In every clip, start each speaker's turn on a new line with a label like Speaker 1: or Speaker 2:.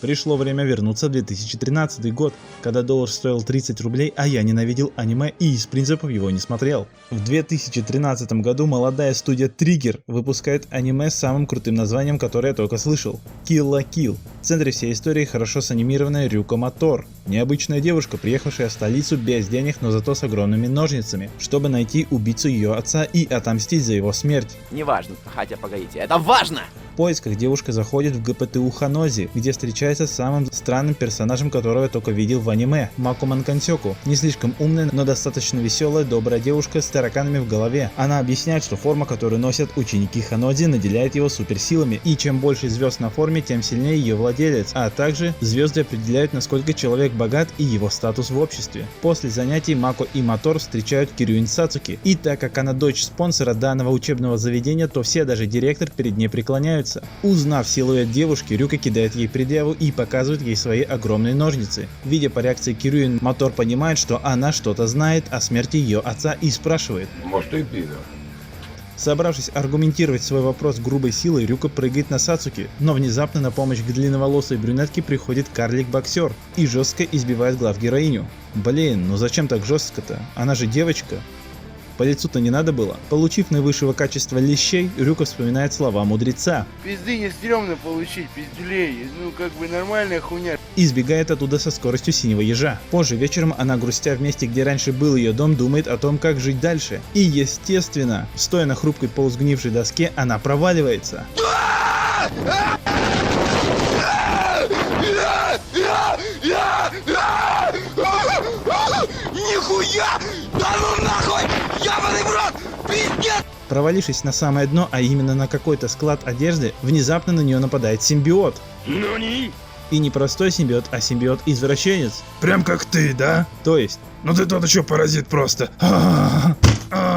Speaker 1: Пришло время вернуться в 2013 год, когда доллар стоил 30 рублей, а я ненавидел аниме и из принципов его не смотрел. В 2013 году молодая студия Trigger выпускает аниме с самым крутым названием, которое я только слышал – Kill la Kill. В центре всей истории хорошо санимированная Рюка Мотор. Необычная девушка, приехавшая в столицу без денег, но зато с огромными ножницами, чтобы найти убийцу ее отца и отомстить за его смерть.
Speaker 2: Неважно, хотя погодите, это важно!
Speaker 1: В поисках девушка заходит в ГПТУ Ханози, где встречается с самым странным персонажем, которого я только видел в аниме – Мако Манкансёку. Не слишком умная, но достаточно веселая, добрая девушка с тараканами в голове. Она объясняет, что форма, которую носят ученики Ханози, наделяет его суперсилами, и чем больше звезд на форме, тем сильнее ее владелец, а также звезды определяют, насколько человек богат и его статус в обществе. После занятий Мако и Мотор встречают Кирюин Сацуки, и так как она дочь спонсора данного учебного заведения, то все, даже директор, перед ней преклоняются. Узнав силуэт девушки, Рюка кидает ей предъяву и показывает ей свои огромные ножницы. Видя по реакции Кирюин, Мотор понимает, что она что-то знает о смерти ее отца и спрашивает:
Speaker 3: «Может, ты пидор?»
Speaker 1: Собравшись аргументировать свой вопрос грубой силой, Рюка прыгает на Сацуки, но внезапно на помощь к длинноволосой брюнетке приходит карлик-боксер и жестко избивает главгероиню. Блин, ну зачем так жестко-то? Она же девочка. По лицу-то не надо было. Получив наивысшего качества лещей, Рюка вспоминает слова мудреца.
Speaker 4: Пизды не стрёмно получить, пиздюлей, ну как бы нормальная хуйня.
Speaker 1: И сбегает оттуда со скоростью синего ежа. Позже вечером она, грустя в месте, где раньше был ее дом, думает о том, как жить дальше. И естественно, стоя на хрупкой полусгнившей доске, она проваливается.
Speaker 4: Нихуя! Да ну нахуй! Ебаный в рот! Пиздец!
Speaker 1: Провалившись на самое дно, а именно на какой-то склад одежды, внезапно на нее нападает симбиот. И не простой симбиот, а симбиот-извращенец.
Speaker 5: Прям как ты, да?
Speaker 1: То есть...
Speaker 5: Ну ты тот еще паразит просто.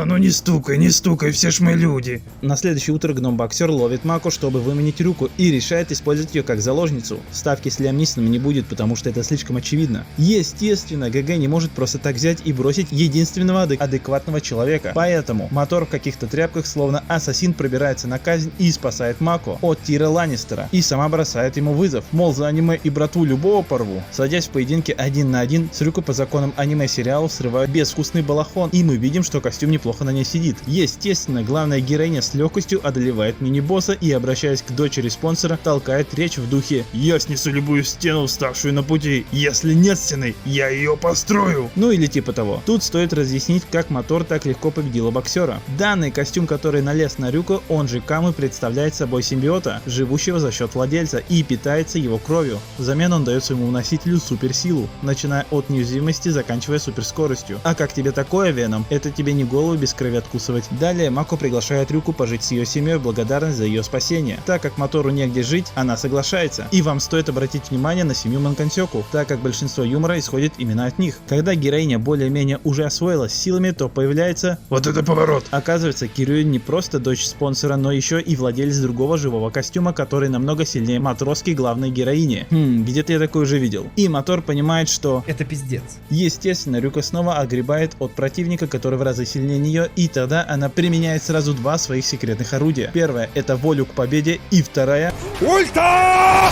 Speaker 5: Ну не стукай, все ж мы люди.
Speaker 1: На следующее утро гном-боксер ловит Мако, чтобы выманить Рюку, и решает использовать ее как заложницу. Ставки с Лиам Нисоном не будет, потому что это слишком очевидно. Естественно, ГГ не может просто так взять и бросить единственного адекватного человека. Поэтому Мотор в каких-то тряпках, словно ассасин, пробирается на казнь и спасает Мако от Тира Ланнистера. И сама бросает ему вызов. Мол, за аниме и братву любого порву. Садясь в поединке 1 на 1, с Рюку по законам аниме-сериалов срывают безвкусный балахон, и мы видим, что костюм неплохо на ней сидит. Естественно, главная героиня с легкостью одолевает мини-босса и, обращаясь к дочери спонсора, толкает речь в духе:
Speaker 5: «Я снесу любую стену, вставшую на пути. Если нет стены, я ее построю».
Speaker 1: Ну или типа того. Тут стоит разъяснить, как Мотор так легко победила боксера. Данный костюм, который налез на Рюку, он же Камы, представляет собой симбиота, живущего за счет владельца, и питается его кровью. Взамен он дает своему носителю суперсилу, начиная от неуязвимости, заканчивая суперскоростью. А как тебе такое, Веном? Это тебе не голову без крови откусывать. Далее Мако приглашает Рюку пожить с ее семьей в благодарность за ее спасение. Так как Мотору негде жить, она соглашается. И вам стоит обратить внимание на семью Манкансёку, так как большинство юмора исходит именно от них. Когда героиня более-менее уже освоилась силами, то появляется...
Speaker 5: Вот это поворот!
Speaker 1: Оказывается, Кирюин не просто дочь спонсора, но еще и владелец другого живого костюма, который намного сильнее матроски главной героини. Где-то я такое уже видел. И Мотор понимает, что...
Speaker 6: Это пиздец.
Speaker 1: Естественно, Рюка снова огребает от противника, который в разы сильнее нее, и тогда она применяет сразу два своих секретных орудия. Первое — это волю к победе, и вторая...
Speaker 5: Ульта!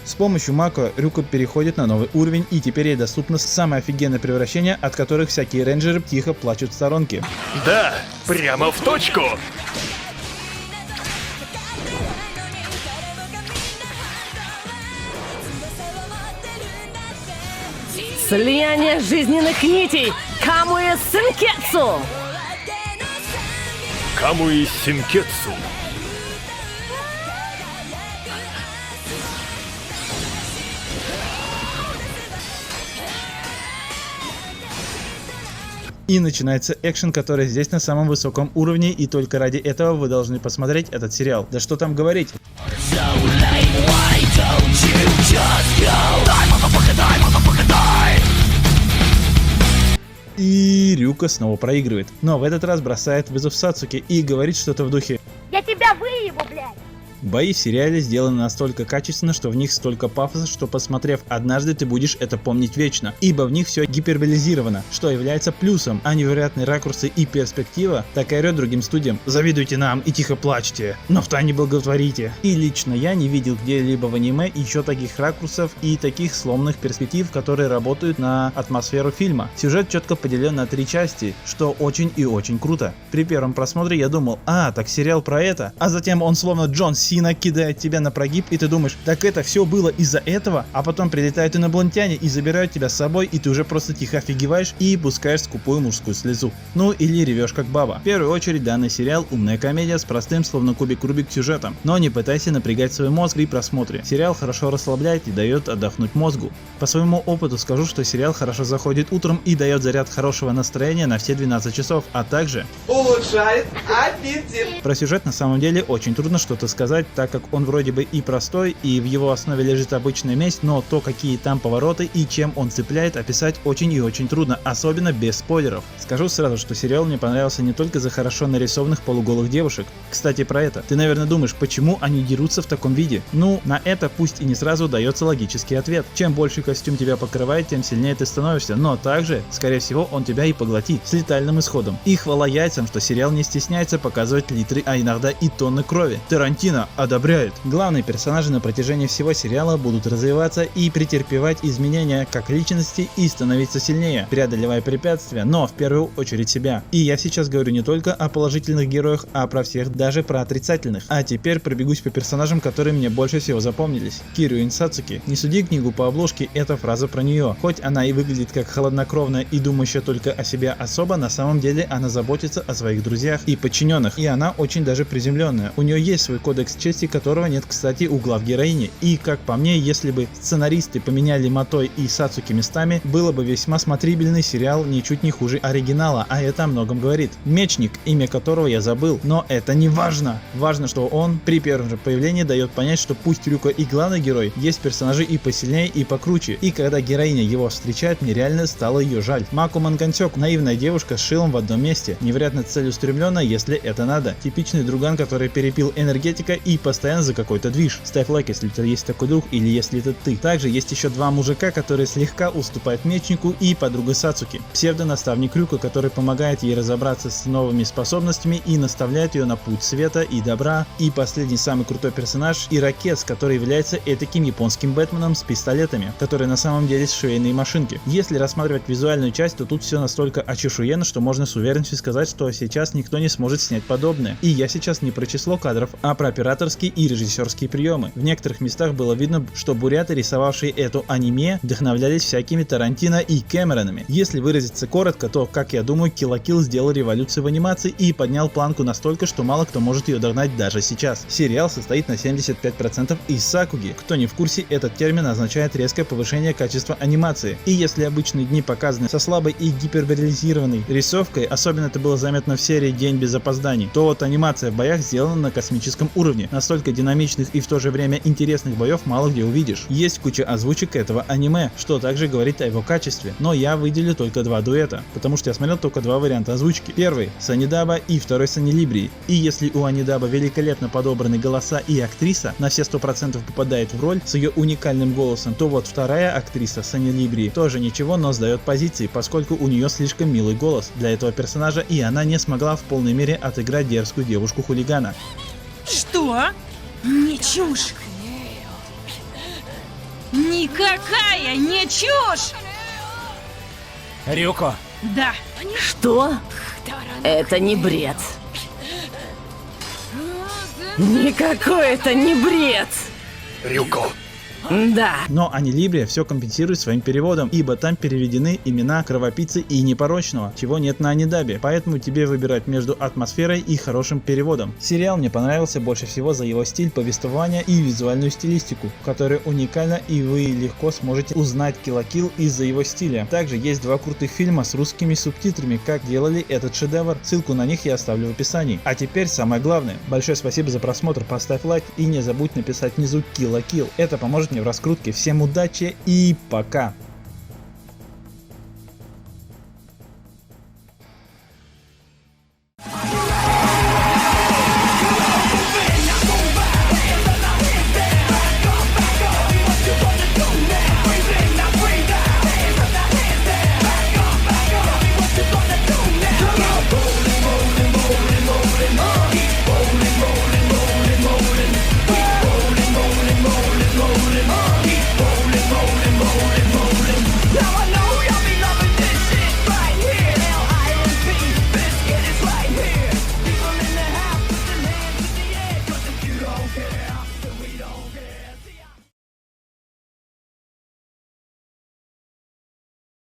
Speaker 1: С помощью Мако Рюка переходит на новый уровень, и теперь ей доступно самое офигенное превращение, от которых всякие рейнджеры тихо плачут в сторонке.
Speaker 7: Да, прямо в точку!
Speaker 8: Слияние жизненных нитей! Камуэ Синкетсу!
Speaker 7: Камуэ Синкетсу.
Speaker 1: И начинается экшен, который здесь на самом высоком уровне, и только ради этого вы должны посмотреть этот сериал. Да что там говорить. И Рюка снова проигрывает, но в этот раз бросает вызов Сацуки и говорит что-то в духе:
Speaker 9: «Я тебя выебу, блядь!»
Speaker 1: Бои в сериале сделаны настолько качественно, что в них столько пафоса, что посмотрев однажды, ты будешь это помнить вечно, ибо в них все гиперболизировано, что является плюсом, а невероятные ракурсы и перспектива так и орет другим студиям: завидуйте нам и тихо плачьте, но втайне благотворите. И лично я не видел где-либо в аниме еще таких ракурсов и таких сломанных перспектив, которые работают на атмосферу фильма. Сюжет четко поделен на 3 части, что очень и очень круто. При первом просмотре я думал: так сериал про это, а затем он словно Джон Сина кидает тебя на прогиб, и ты думаешь: так это все было из-за этого, а потом прилетают инопланетяне и забирают тебя с собой, и ты уже просто тихо офигеваешь и пускаешь скупую мужскую слезу. Ну или ревешь как баба. В первую очередь данный сериал умная комедия с простым словно кубик Рубик сюжетом, но не пытайся напрягать свой мозг при просмотре. Сериал хорошо расслабляет и дает отдохнуть мозгу. По своему опыту скажу, что сериал хорошо заходит утром и дает заряд хорошего настроения на все 12 часов, а также
Speaker 4: Улучшает аппетит.
Speaker 1: про сюжет на самом деле очень трудно что-то сказать, так как он вроде бы и простой, и в его основе лежит обычная месть, но то, какие там повороты и чем он цепляет, описать очень и очень трудно, особенно без спойлеров. Скажу сразу, что сериал мне понравился не только за хорошо нарисованных полуголых девушек. Кстати, про это. Ты, наверное, думаешь, почему они дерутся в таком виде? Ну, на это пусть и не сразу дается логический ответ. Чем больше костюм тебя покрывает, тем сильнее ты становишься, но также, скорее всего, он тебя и поглотит с летальным исходом. И хвала яйцам, что сериал не стесняется показывать литры, а иногда и тонны крови. Тарантино одобряет. Главные персонажи на протяжении всего сериала будут развиваться и претерпевать изменения как личности и становиться сильнее, преодолевая препятствия, но в первую очередь себя. И я сейчас говорю не только о положительных героях, а про всех, даже про отрицательных. А теперь пробегусь по персонажам, которые мне больше всего запомнились. Кирюин Сацуки. Не суди книгу по обложке, это фраза про нее. Хоть она и выглядит как хладнокровная и думающая только о себе особо, на самом деле она заботится о своих друзьях и подчиненных. И она очень даже приземленная. У нее есть свой кодекс чести, которого нет, кстати, у глав героини. И как по мне, если бы сценаристы поменяли Матой и Сацуки местами, было бы весьма смотрибельный сериал, ничуть не хуже оригинала, а это о многом говорит. Мечник, имя которого я забыл, но это не важно. Важно, что он при первом же появлении дает понять, что пусть Рюка и главный герой, есть персонажи и посильнее, и покруче. И когда героиня его встречает, мне реально стало ее жаль. Маку Манкансёку, наивная девушка с шилом в одном месте, невероятно целеустремленная, если это надо. Типичный друган, который перепил энергетика и постоянно за какой-то движ. Ставь лайк, если у тебя есть такой друг или если это ты. Также есть еще 2 мужика, которые слегка уступают мечнику, и подруга Сацуки. Псевдо-наставник Рюка, который помогает ей разобраться с новыми способностями и наставляет ее на путь света и добра. И последний самый крутой персонаж Иракес, который является этаким японским Бэтменом с пистолетами, которые на самом деле швейные машинки. Если рассматривать визуальную часть, то тут все настолько очешуенно, что можно с уверенностью сказать, что сейчас никто не сможет снять подобное. И я сейчас не про число кадров, а про операторские и режиссерские приемы. В некоторых местах было видно, что буряты, рисовавшие эту аниме, вдохновлялись всякими Тарантино и Кэмеронами. Если выразиться коротко, то, как я думаю, Kill la Kill сделал революцию в анимации и поднял планку настолько, что мало кто может ее догнать даже сейчас. Сериал состоит на 75% из сакуги. Кто не в курсе, этот термин означает резкое повышение качества анимации. И если обычные дни показаны со слабой и гиперболизированной рисовкой, особенно это было заметно в серии «День без опозданий», то вот анимация в боях сделана на космическом уровне. Настолько динамичных и в то же время интересных боев мало где увидишь. Есть куча озвучек этого аниме, что также говорит о его качестве. Но я выделю только 2 дуэта, потому что я смотрел только 2 варианта озвучки. Первый с Анидаба и второй с Анилибри. И если у Анидаба великолепно подобраны голоса и актриса на все 100% попадает в роль с ее уникальным голосом, то вот вторая актриса с Анилибри тоже ничего, но сдает позиции, поскольку у нее слишком милый голос для этого персонажа, и она не смогла в полной мере отыграть дерзкую девушку-хулигана.
Speaker 3: Что? Не чушь! Никакая не чушь!
Speaker 6: Рюко,
Speaker 3: Да,
Speaker 8: Что? Это не бред. Никакой это не бред.
Speaker 7: Рюко.
Speaker 8: Да.
Speaker 1: Но Анилибрия все компенсирует своим переводом, ибо там переведены имена кровопийцы и непорочного, чего нет на Анидабе, поэтому тебе выбирать между атмосферой и хорошим переводом. Сериал мне понравился больше всего за его стиль повествования и визуальную стилистику, которая уникальна, и вы легко сможете узнать Kill la Kill из-за его стиля. Также есть 2 крутых фильма с русскими субтитрами, как делали этот шедевр, ссылку на них я оставлю в описании. А теперь самое главное. Большое спасибо за просмотр, поставь лайк и не забудь написать внизу Kill la Kill, это поможет мне в раскрутке. Всем удачи и пока!